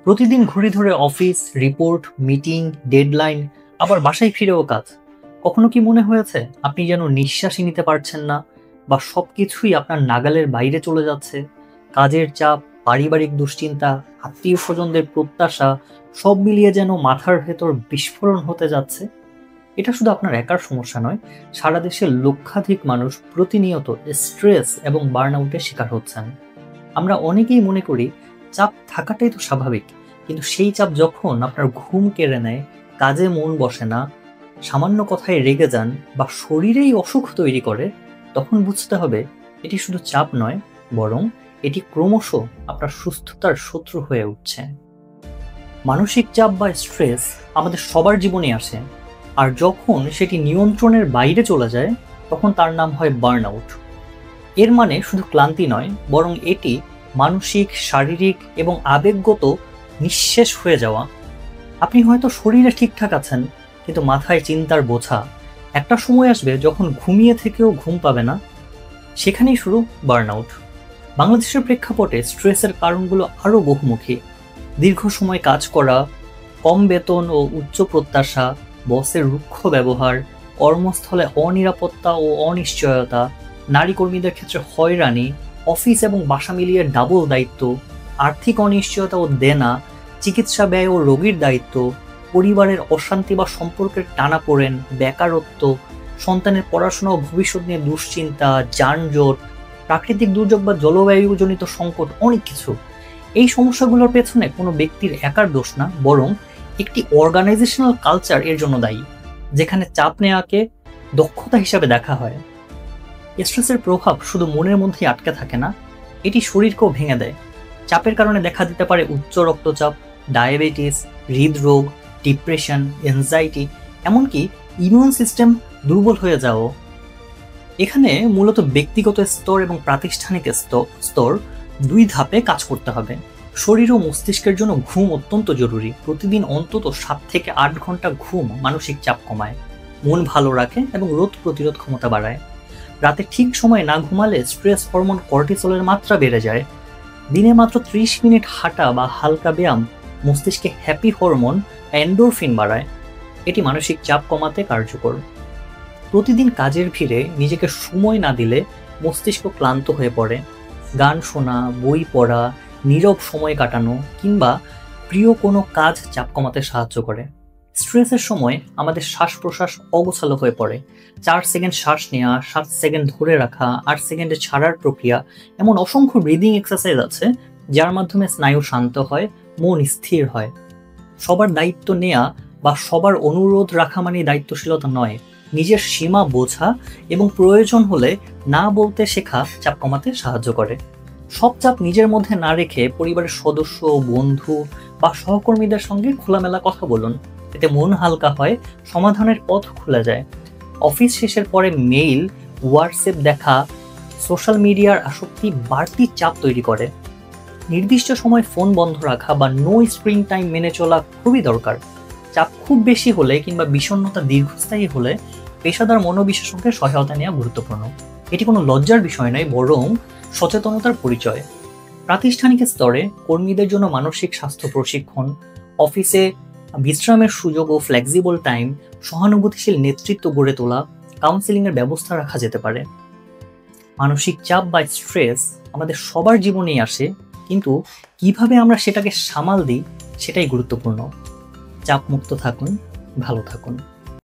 প্রতিদিন ঘড়ি ধরে অফিস, রিপোর্ট, মিটিং, ডেডলাইন, আবার বাসায় ফিরেও কাজ। কখনো কি মনে হয়েছে আপনি যেন নিঃশ্বাসই নিতে পারছেন না, বা সবকিছুই আপনার নাগালের বাইরে চলে যাচ্ছে? কাজের চাপ, পারিবারিক দুশ্চিন্তা, আত্মীয় স্বজনদের প্রত্যাশা, সব মিলিয়ে যেন মাথার ভেতর বিস্ফোরণ হতে যাচ্ছে। এটা শুধু আপনার একার সমস্যা নয়, সারা দেশের লক্ষাধিক মানুষ প্রতিনিয়ত স্ট্রেস এবং বার্নআউটের শিকার হচ্ছেন। আমরা অনেকেই মনে করি চাপ থাকাটাই তো স্বাভাবিক, কিন্তু সেই চাপ যখন আপনার ঘুম কেড়ে নেয়, কাজে মন বসে না, সামান্য কথায় রেগে যান, বা শরীরেই অসুখ তৈরি করে, তখন বুঝতে হবে এটি শুধু চাপ নয়, বরং এটি ক্রমশ আপনার সুস্থতার শত্রু হয়ে উঠছে। মানসিক চাপ বা স্ট্রেস আমাদের সবার জীবনে আসে, আর যখন সেটি নিয়ন্ত্রণের বাইরে চলে যায়, তখন তার নাম হয় বার্নআউট। এর মানে শুধু ক্লান্তি নয়, বরং এটি মানসিক, শারীরিক এবং আবেগগত নিঃশেষ হয়ে যাওয়া। আপনি হয়তো শরীরে ঠিকঠাক আছেন, কিন্তু মাথায় চিন্তার বোঝা। একটা সময় আসবে যখন ঘুমিয়ে থেকেও ঘুম পাবে না। সেখানেই শুরু বার্নআউট। বাংলাদেশের প্রেক্ষাপটে স্ট্রেসের কারণগুলো আরও বহুমুখী। দীর্ঘ সময় কাজ করা, কম বেতন ও উচ্চ প্রত্যাশা, বসের রুক্ষ ব্যবহার, কর্মস্থলে অনিরাপত্তা ও অনিশ্চয়তা, নারী কর্মীদের ক্ষেত্রে হয়রানি, অফিস এবং বাসা মিলিয়ে ডাবল দায়িত্ব, আর্থিক অনিশ্চয়তা ও দেনা, চিকিৎসা ব্যয় ও রোগীর দায়িত্ব, পরিবারের অশান্তি বা সম্পর্কের টানাপোড়েন, বেকারত্ব, সন্তানের পড়াশোনা ও ভবিষ্যৎ নিয়ে দুশ্চিন্তা, যানজট, প্রাকৃতিক দুর্যোগ বা জলবায়ুজনিত সংকট, অনেক কিছু। এই সমস্যাগুলোর পেছনে কোনো ব্যক্তির একার দোষ না, বরং একটি অর্গানাইজেশনাল কালচার এর জন্য দায়ী, যেখানে চাপ নেওয়াকে দক্ষতা হিসাবে দেখা হয়। স্ট্রেসের প্রভাব শুধু মনের মধ্যেই আটকে থাকে না, এটি শরীরকেও ভেঙে দেয়। চাপের কারণে দেখা দিতে পারে উচ্চ রক্তচাপ, ডায়াবেটিস, হৃদরোগ, ডিপ্রেশন, এনজাইটি, এমনকি ইমিউন সিস্টেম দুর্বল হয়ে যাওয়া। এখানে মূলত ব্যক্তিগত স্তর এবং প্রাতিষ্ঠানিক স্তর দুই ধাপে কাজ করতে হবে। শরীর ও মস্তিষ্কের জন্য ঘুম অত্যন্ত জরুরি। প্রতিদিন অন্তত 7 থেকে 8 ঘন্টা ঘুম মানসিক চাপ কমায়, মন ভালো রাখে এবং রোগ প্রতিরোধ ক্ষমতা বাড়ায়। রাতে ঠিক সময়ে না ঘুমালে স্ট্রেস হরমোন কর্টিসলের মাত্রা বেড়ে যায়। দিনে মাত্র 30 মিনিট হাঁটা বা হালকা ব্যায়াম মস্তিষ্কে হ্যাপি হরমোন এন্ডোরফিন বাড়ায়। এটি মানসিক চাপ কমাতে কার্যকর। প্রতিদিন কাজের ভিড়ে নিজেকে সময় না দিলে মস্তিষ্ক ক্লান্ত হয়ে পড়ে। গান শোনা, বই পড়া, নীরব সময় কাটানো কিংবা প্রিয় কোনো কাজ চাপ কমাতে সাহায্য করে। স্ট্রেসের সময় আমাদের শ্বাস প্রশ্বাস অগোছালো হয়ে পড়ে। 4 সেকেন্ড শ্বাস নেওয়া, 7 সেকেন্ড ধরে রাখা, 8 সেকেন্ডে ছাড়ার প্রক্রিয়া, এমন অসংখ্য ব্রিদিং এক্সারসাইজ আছে যার মাধ্যমে স্নায়ু শান্ত হয়, মন স্থির হয়। সবার দায়িত্ব নেয়া বা সবার অনুরোধ রাখা মানে দায়িত্বশীলতা নয়। নিজের সীমা বোঝা এবং প্রয়োজন হলে না বলতে শেখা চাপ কমাতে সাহায্য করে। সব চাপ নিজের মধ্যে না রেখে পরিবারের সদস্য, বন্ধু বা সহকর্মীদের সঙ্গে খোলামেলা কথা বলুন। এতে মন হালকা হয়, সমাধানের পথ খুলে যায়। অফিস শেষের পরে মেইল, হোয়াটসঅ্যাপ দেখা, সোশ্যাল মিডিয়ার আসক্তি বাড়তি চাপ তৈরি করে। নির্দিষ্ট সময় ফোন বন্ধ রাখা বা নো স্ক্রিন টাইম মেনে চলা খুবই দরকার। চাপ খুব বেশি হলে কিংবা বিষণ্ণতা দীর্ঘস্থায়ী হলে পেশাদার মনোবিশেষজ্ঞের সহায়তা নেওয়া গুরুত্বপূর্ণ। এটি কোনো লজ্জার বিষয় নয়, বরং সচেতনতার পরিচয়। প্রাতিষ্ঠানিক স্তরে কর্মীদের জন্য মানসিক স্বাস্থ্য প্রশিক্ষণ, অফিসে বিশ্রামের সুযোগ ও ফ্লেক্সিবল টাইম, সহানুভূতিশীল নেতৃত্ব গড়ে তোলা, কাউন্সেলিংয়ের ব্যবস্থা রাখা যেতে পারে। মানসিক চাপ বা স্ট্রেস আমাদের সবার জীবনেই আসে, কিন্তু কিভাবে আমরা সেটাকে সামাল দিই সেটাই গুরুত্বপূর্ণ। চাপ মুক্ত থাকুন, ভালো থাকুন।